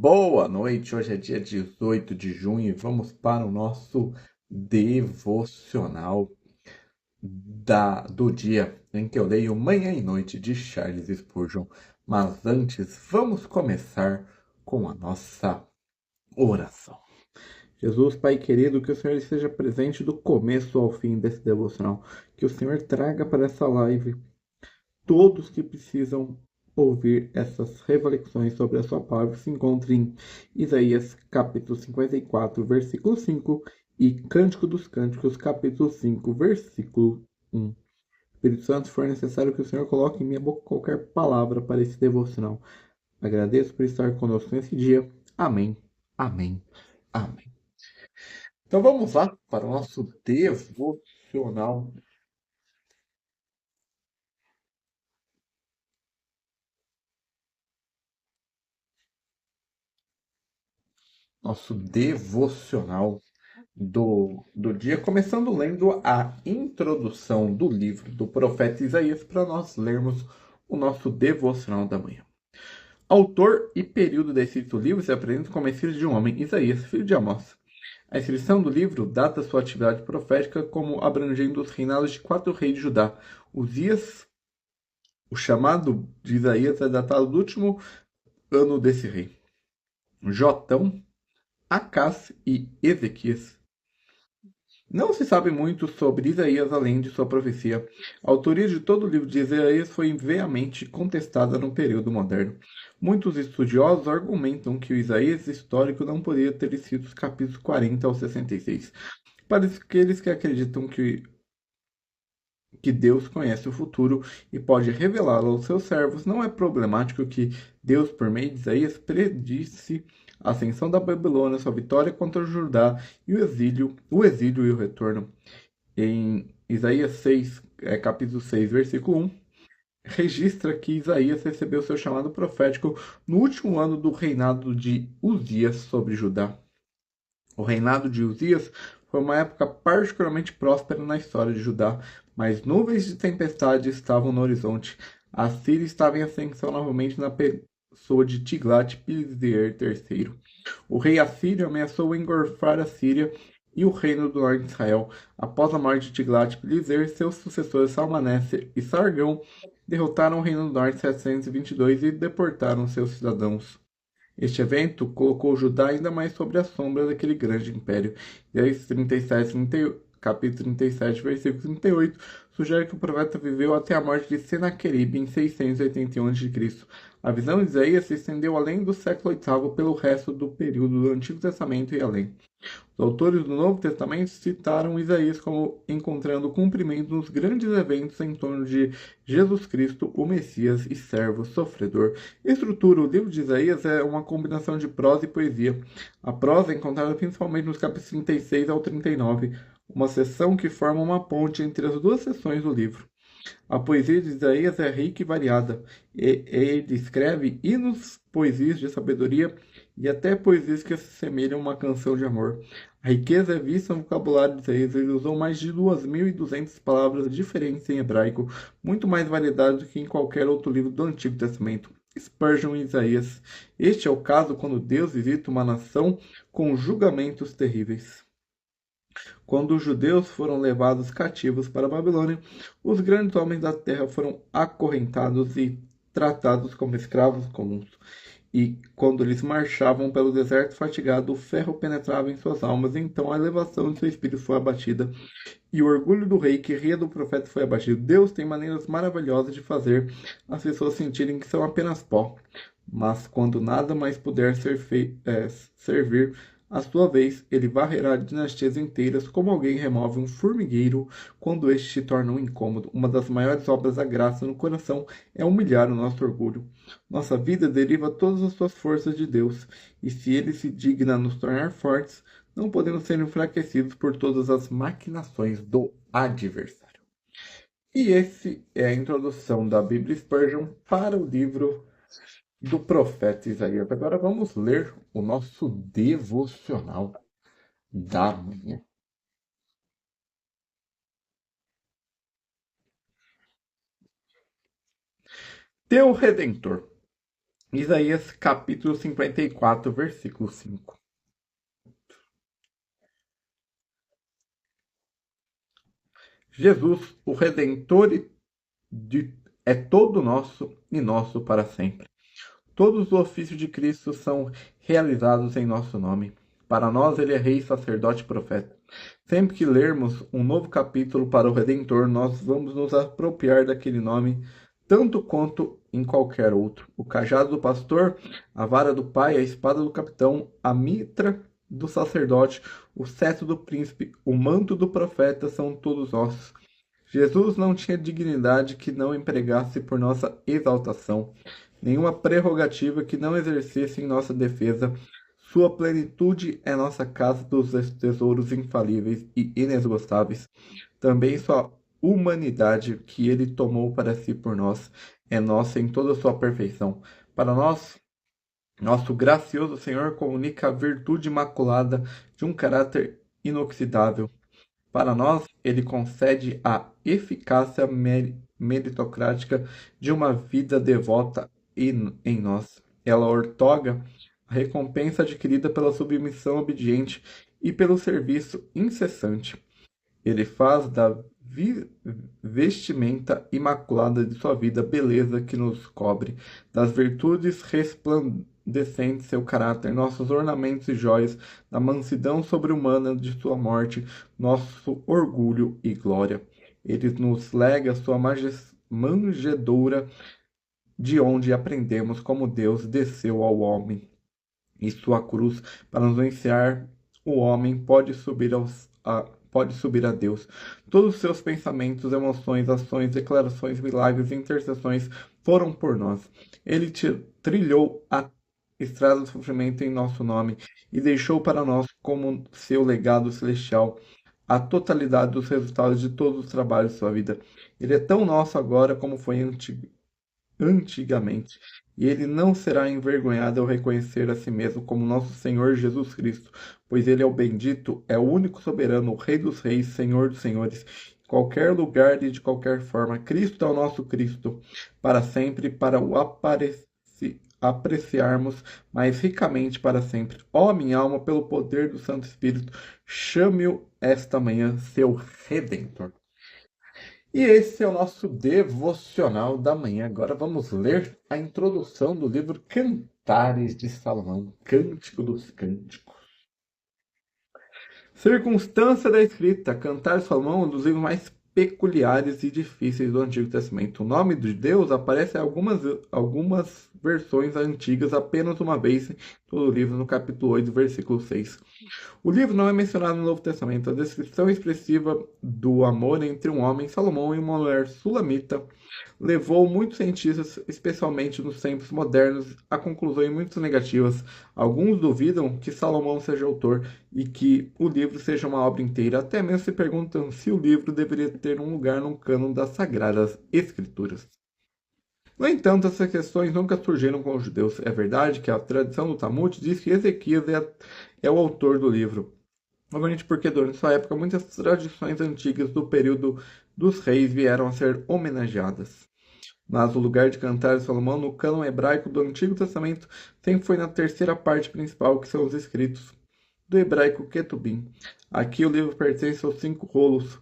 Boa noite, hoje é dia 18 de junho e vamos para o nosso devocional do dia em que eu leio Manhã e Noite de Charles Spurgeon. Mas antes, vamos começar com a nossa oração. Jesus, Pai querido, que o Senhor esteja presente do começo ao fim desse devocional, que o Senhor traga para essa live todos que precisam ouvir essas reflexões sobre a sua palavra se encontram em Isaías capítulo 54, versículo 5 e Cântico dos Cânticos, capítulo 5, versículo 1. Espírito Santo, se for necessário que o Senhor coloque em minha boca qualquer palavra para esse devocional. Agradeço por estar conosco nesse dia. Amém, amém, amém. Então vamos lá para o nosso devocional. Nosso devocional do dia, começando lendo a introdução do livro do profeta Isaías para nós lermos o nosso devocional da manhã. Autor e período desse livro se apresenta como filho de um homem, Isaías, filho de Amós. A inscrição do livro data sua atividade profética como abrangendo os reinados de 4 reis de Judá. Uzias, o chamado de Isaías, é datado do último ano desse rei. Jotão, Acás e Ezequias. Não se sabe muito sobre Isaías além de sua profecia. A autoria de todo o livro de Isaías foi veemente contestada no período moderno. Muitos estudiosos argumentam que o Isaías histórico não poderia ter sido os capítulos 40 ao 66. Para aqueles que acreditam que Deus conhece o futuro e pode revelá-lo aos seus servos, não é problemático que Deus, por meio de Isaías, predisse a ascensão da Babilônia, sua vitória contra Judá e o exílio e o retorno. Em Isaías 6, capítulo 6, versículo 1, registra que Isaías recebeu seu chamado profético no último ano do reinado de Uzias sobre Judá. O reinado de Uzias foi uma época particularmente próspera na história de Judá, mas nuvens de tempestade estavam no horizonte. A Síria estava em ascensão novamente na pessoa de Tiglat-Pileser III. O rei assírio ameaçou engolfar a Síria e o reino do norte de Israel. Após a morte de Tiglat-Pileser, seus sucessores Salmaneser e Sargão derrotaram o reino do norte em 722 e deportaram seus cidadãos. Este evento colocou Judá ainda mais sobre a sombra daquele grande império. Isaías 37, capítulo 37, versículo 38, sugere que o profeta viveu até a morte de Senaqueribe em 681 a.C. A visão de Isaías se estendeu além do século VIII pelo resto do período do Antigo Testamento e além. Os autores do Novo Testamento citaram Isaías como encontrando cumprimento nos grandes eventos em torno de Jesus Cristo, o Messias e servo sofredor. Estrutura: o livro de Isaías é uma combinação de prosa e poesia. A prosa é encontrada principalmente nos capítulos 36 ao 39, uma seção que forma uma ponte entre as duas seções do livro. A poesia de Isaías é rica e variada. Ele escreve hinos, poesias de sabedoria e até poesias que se assemelham a uma canção de amor. A riqueza é vista no vocabulário de Isaías. Ele usou mais de 2.200 palavras diferentes em hebraico, muito mais variedade do que em qualquer outro livro do Antigo Testamento. Spurgeon e Isaías. Este é o caso quando Deus visita uma nação com julgamentos terríveis. Quando os judeus foram levados cativos para a Babilônia, os grandes homens da terra foram acorrentados e tratados como escravos comuns. E quando eles marchavam pelo deserto fatigado, o ferro penetrava em suas almas, e então a elevação de seu espírito foi abatida, e o orgulho do rei que ria do profeta foi abatido. Deus tem maneiras maravilhosas de fazer as pessoas sentirem que são apenas pó. Mas quando nada mais puder servir, à sua vez, ele varrerá dinastias inteiras como alguém remove um formigueiro quando este se torna um incômodo. Uma das maiores obras da graça no coração é humilhar o nosso orgulho. Nossa vida deriva todas as suas forças de Deus, e se ele se digna nos tornar fortes, não podemos ser enfraquecidos por todas as maquinações do adversário. E esse é a introdução da Bíblia Spurgeon para o livro do profeta Isaías. Agora vamos ler o nosso devocional da manhã. Teu Redentor. Isaías capítulo 54, versículo 5. Jesus, o Redentor é todo nosso e nosso para sempre. Todos os ofícios de Cristo são realizados em nosso nome. Para nós, ele é Rei, Sacerdote e Profeta. Sempre que lermos um novo capítulo para o Redentor, nós vamos nos apropriar daquele nome, tanto quanto em qualquer outro. O cajado do pastor, a vara do pai, a espada do capitão, a mitra do sacerdote, o cetro do príncipe, o manto do profeta são todos nossos. Jesus não tinha dignidade que não empregasse por nossa exaltação, nenhuma prerrogativa que não exercesse em nossa defesa. Sua plenitude é nossa casa dos tesouros infalíveis e inesgotáveis. Também sua humanidade, que ele tomou para si por nós, é nossa em toda sua perfeição. Para nós, nosso gracioso Senhor comunica a virtude imaculada de um caráter inoxidável. Para nós, ele concede a eficácia meritocrática de uma vida devota em nós. Ela ortoga a recompensa adquirida pela submissão obediente e pelo serviço incessante. Ele faz da vestimenta imaculada de sua vida beleza que nos cobre, das virtudes resplandecentes seu caráter, nossos ornamentos e joias, da mansidão sobre-humana de sua morte, nosso orgulho e glória. Ele nos lega sua manjedoura, de onde aprendemos como Deus desceu ao homem e sua cruz para nos ensinar o homem pode subir a Deus. Todos os seus pensamentos, emoções, ações, declarações, milagres e intercessões foram por nós. Ele trilhou a estrada do sofrimento em nosso nome e deixou para nós como seu legado celestial a totalidade dos resultados de todos os trabalhos de sua vida. Ele é tão nosso agora como foi antigamente, e ele não será envergonhado ao reconhecer a si mesmo como nosso Senhor Jesus Cristo, pois ele é o bendito, é o único soberano, o Rei dos reis, Senhor dos senhores, em qualquer lugar e de qualquer forma. Cristo é o nosso Cristo, para sempre, para o apreciarmos mais ricamente para sempre. Ó minha alma, pelo poder do Santo Espírito, chame-o esta manhã, seu Redentor. E esse é o nosso devocional da manhã. Agora vamos ler a introdução do livro Cantares de Salomão, Cântico dos Cânticos. Circunstância da escrita. Cantares de Salomão é um dos livros mais peculiares e difíceis do Antigo Testamento. O nome de Deus aparece em algumas versões antigas apenas uma vez em todo o livro, no capítulo 8, versículo 6. O livro não é mencionado no Novo Testamento. A descrição expressiva do amor entre um homem, Salomão, e uma mulher sulamita levou muitos cientistas, especialmente nos tempos modernos, a conclusões muito negativas. Alguns duvidam que Salomão seja autor e que o livro seja uma obra inteira. Até mesmo se perguntam se o livro deveria ter um lugar no cânon das Sagradas Escrituras. No entanto, essas questões nunca surgiram com os judeus. É verdade que a tradição do Talmud diz que Ezequias é o autor do livro. Provavelmente porque durante sua época muitas tradições antigas do período dos reis vieram a ser homenageadas. Mas o lugar de Cantares de Salomão no cânon hebraico do Antigo Testamento sempre foi na terceira parte principal, que são os escritos do hebraico Ketubim. Aqui o livro pertence aos 5 rolos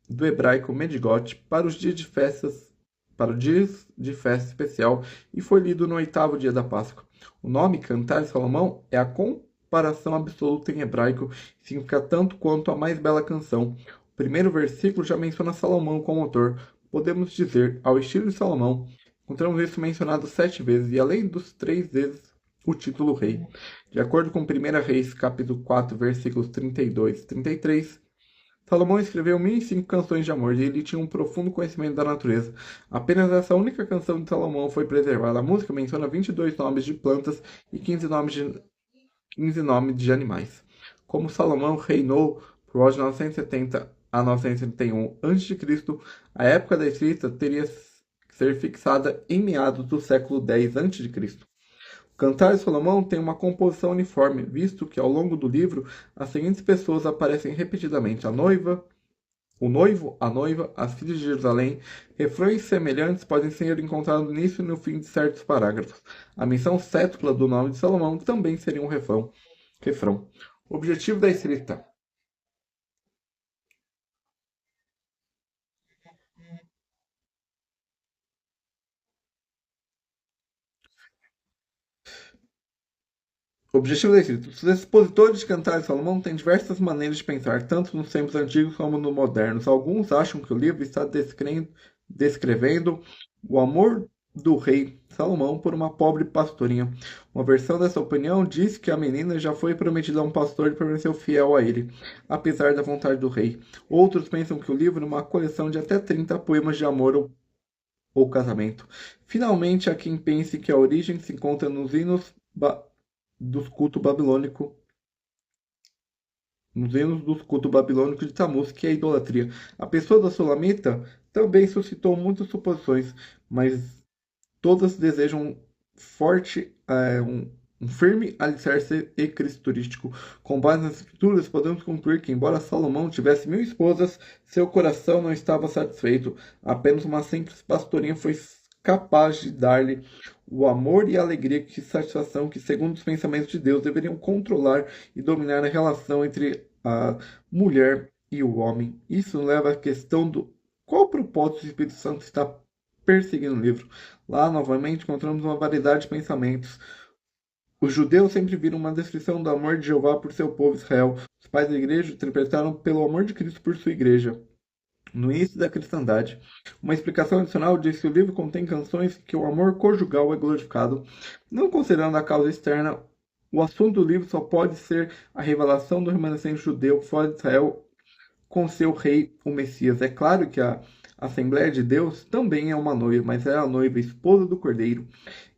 do hebraico Medigot para os dias de festas, para o dia de festa especial, e foi lido no 8º dia da Páscoa. O nome Cantares de Salomão é a comparação absoluta em hebraico, significa tanto quanto a mais bela canção. O primeiro versículo já menciona Salomão como autor. Podemos dizer, ao estilo de Salomão, encontramos isso mencionado 7 vezes, e além dos 3 vezes o título rei. De acordo com 1 Reis, capítulo 4, versículos 32 e 33, Salomão escreveu 1005 canções de amor e ele tinha um profundo conhecimento da natureza. Apenas essa única canção de Salomão foi preservada. A música menciona 22 nomes de plantas e 15 nomes de animais. Como Salomão reinou por volta de 970 a 931 a.C., a época da escrita teria que ser fixada em meados do século X a.C. O Cantar de Salomão tem uma composição uniforme, visto que ao longo do livro as seguintes pessoas aparecem repetidamente: a noiva, O noivo, a noiva, as filhas de Jerusalém, refrões semelhantes podem ser encontrados no início e no fim de certos parágrafos. A menção sétupla do nome de Salomão também seria um refrão. O objetivo da escrita. O objetivo da escrita. Os expositores de Cantares de Salomão têm diversas maneiras de pensar, tanto nos tempos antigos como nos modernos. Alguns acham que o livro está descrevendo o amor do rei Salomão por uma pobre pastorinha. Uma versão dessa opinião diz que a menina já foi prometida a um pastor e permaneceu fiel a ele, apesar da vontade do rei. Outros pensam que o livro é uma coleção de até 30 poemas de amor ou casamento. Finalmente, há quem pense que a origem se encontra nos hinos dos cultos babilônico, nos hinos dos cultos babilônicos de Tammuz, que é a idolatria. A pessoa da Sulamita também suscitou muitas suposições, mas todas desejam forte, um firme alicerce eccristurístico. Com base nas escrituras, podemos concluir que, embora Salomão tivesse 1000 esposas, seu coração não estava satisfeito. Apenas uma simples pastorinha foi capaz de dar-lhe o amor e a alegria e satisfação que, segundo os pensamentos de Deus, deveriam controlar e dominar a relação entre a mulher e o homem. Isso leva à questão do qual propósito o Espírito Santo está perseguindo o livro. Lá, novamente, encontramos uma variedade de pensamentos. Os judeus sempre viram uma descrição do amor de Jeová por seu povo Israel. Os pais da igreja interpretaram pelo amor de Cristo por sua igreja. No início da cristandade, uma explicação adicional diz que o livro contém canções que o amor conjugal é glorificado. Não considerando a causa externa, o assunto do livro só pode ser a revelação do remanescente judeu fora de Israel com seu rei, o Messias. É claro que a Assembleia de Deus também é uma noiva, mas é a noiva, esposa do Cordeiro.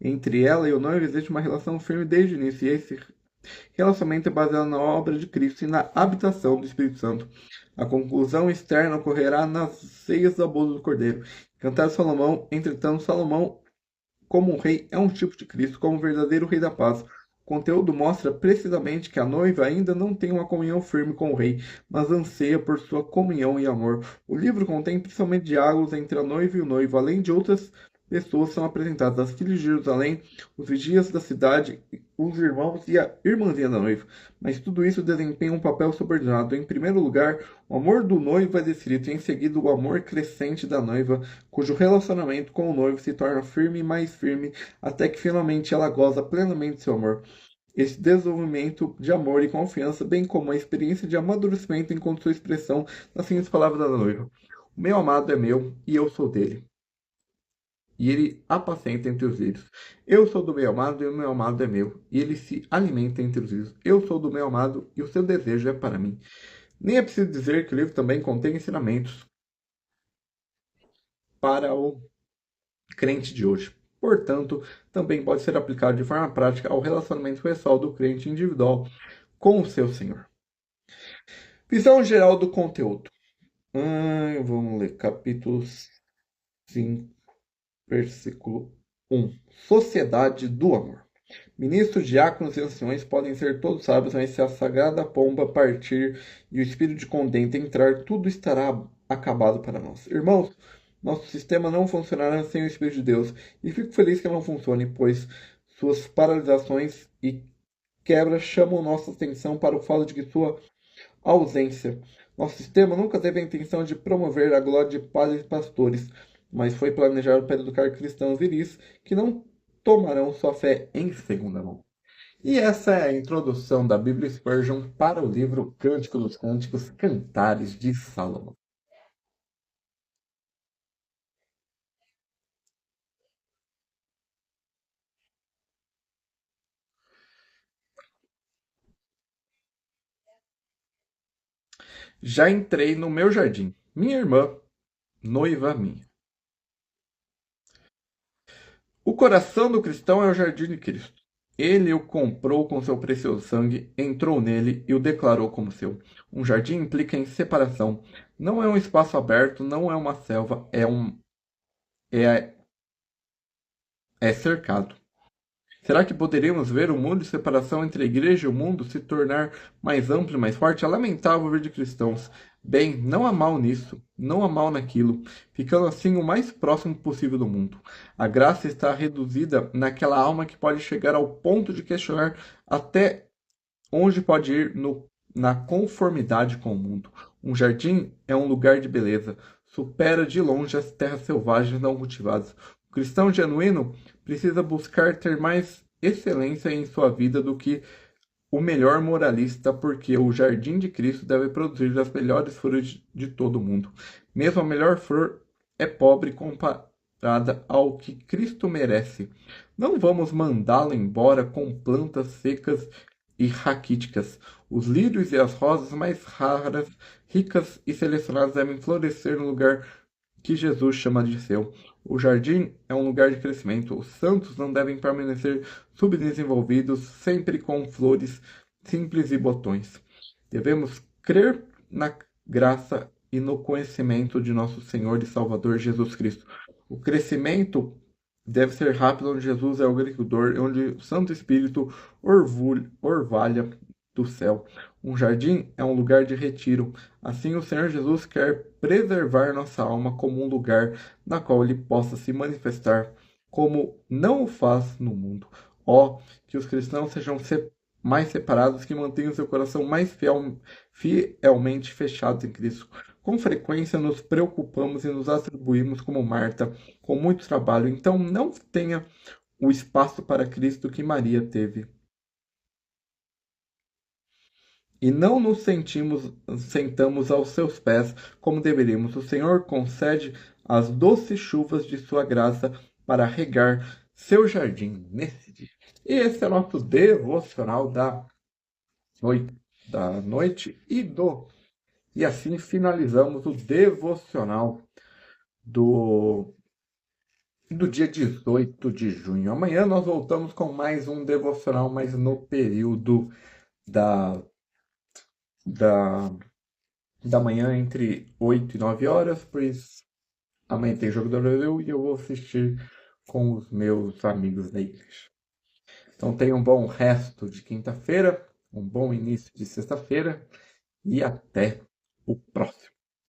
Entre ela e o noivo existe uma relação firme desde o início, e esse relacionamento é baseado na obra de Cristo e na habitação do Espírito Santo. A conclusão externa ocorrerá nas ceias da boda do Cordeiro. Cantar Salomão, entretanto, Salomão, como um rei, é um tipo de Cristo, como um verdadeiro rei da paz. O conteúdo mostra precisamente que a noiva ainda não tem uma comunhão firme com o rei, mas anseia por sua comunhão e amor. O livro contém principalmente diálogos entre a noiva e o noivo, além de outras pessoas são apresentadas: as filhas de Jerusalém, os vigias da cidade, os irmãos e a irmãzinha da noiva. Mas tudo isso desempenha um papel subordinado. Em primeiro lugar, o amor do noivo é descrito, e em seguida o amor crescente da noiva, cujo relacionamento com o noivo se torna firme e mais firme, até que finalmente ela goza plenamente seu amor. Esse desenvolvimento de amor e confiança, bem como a experiência de amadurecimento, encontra sua expressão nas seguintes palavras da noiva: o meu amado é meu e eu sou dele, e ele apacenta entre os lírios. Eu sou do meu amado e o meu amado é meu, e ele se alimenta entre os lírios. Eu sou do meu amado e o seu desejo é para mim. Nem é preciso dizer que o livro também contém ensinamentos para o crente de hoje. Portanto, também pode ser aplicado de forma prática ao relacionamento pessoal do crente individual com o seu Senhor. Visão geral do conteúdo. Vamos ler capítulo 5, versículo 1. Sociedade do amor. Ministros, diáconos e anciões podem ser todos sábios, mas se a sagrada pomba partir e o espírito de contenda entrar, tudo estará acabado para nós. Irmãos, nosso sistema não funcionará sem o Espírito de Deus, e fico feliz que não funcione, pois suas paralisações e quebras chamam nossa atenção para o fato de que sua ausência. Nosso sistema nunca teve a intenção de promover a glória de padres e pastores, mas foi planejado para educar cristãos viris que não tomarão sua fé em segunda mão. E essa é a introdução da Bíblia Spurgeon para o livro Cântico dos Cânticos, Cantares de Salomão. Já entrei no meu jardim, minha irmã, noiva minha. O coração do cristão é o jardim de Cristo. Ele o comprou com seu precioso sangue, entrou nele e o declarou como seu. Um jardim implica em separação. Não é um espaço aberto, não é uma selva, é cercado. Será que poderíamos ver o muro de separação entre a igreja e o mundo se tornar mais amplo e mais forte? É lamentável ver de cristãos. Bem, não há mal nisso, não há mal naquilo, ficando assim o mais próximo possível do mundo. A graça está reduzida naquela alma que pode chegar ao ponto de questionar até onde pode ir na conformidade com o mundo. Um jardim é um lugar de beleza, supera de longe as terras selvagens não cultivadas. O cristão genuíno precisa buscar ter mais excelência em sua vida do que o melhor moralista, porque o jardim de Cristo deve produzir as melhores flores de todo o mundo. Mesmo a melhor flor é pobre comparada ao que Cristo merece. Não vamos mandá-la embora com plantas secas e raquíticas. Os lírios e as rosas mais raras, ricas e selecionadas devem florescer no lugar que Jesus chama de seu. O jardim é um lugar de crescimento. Os santos não devem permanecer subdesenvolvidos, sempre com flores simples e botões. Devemos crer na graça e no conhecimento de nosso Senhor e Salvador Jesus Cristo. O crescimento deve ser rápido onde Jesus é o agricultor e onde o Santo Espírito orvalha do céu. Um jardim é um lugar de retiro. Assim, o Senhor Jesus quer preservar nossa alma como um lugar na qual ele possa se manifestar como não o faz no mundo. Ó, que os cristãos sejam mais separados, que mantenham seu coração mais fielmente fechado em Cristo. Com frequência nos preocupamos e nos atribuímos como Marta, com muito trabalho. Então não tenha o espaço para Cristo que Maria teve. E não nos sentamos aos seus pés como deveríamos. O Senhor concede as doces chuvas de sua graça para regar seu jardim nesse dia. E esse é o nosso devocional noite, da noite e assim finalizamos o devocional do dia 18 de junho. Amanhã nós voltamos com mais um devocional, mas no período da, da, da manhã entre 8 e 9 horas, pois amanhã tem jogo do Brasil e eu vou assistir com os meus amigos da igreja. Então tenha um bom resto de quinta-feira, um bom início de sexta-feira e até o próximo.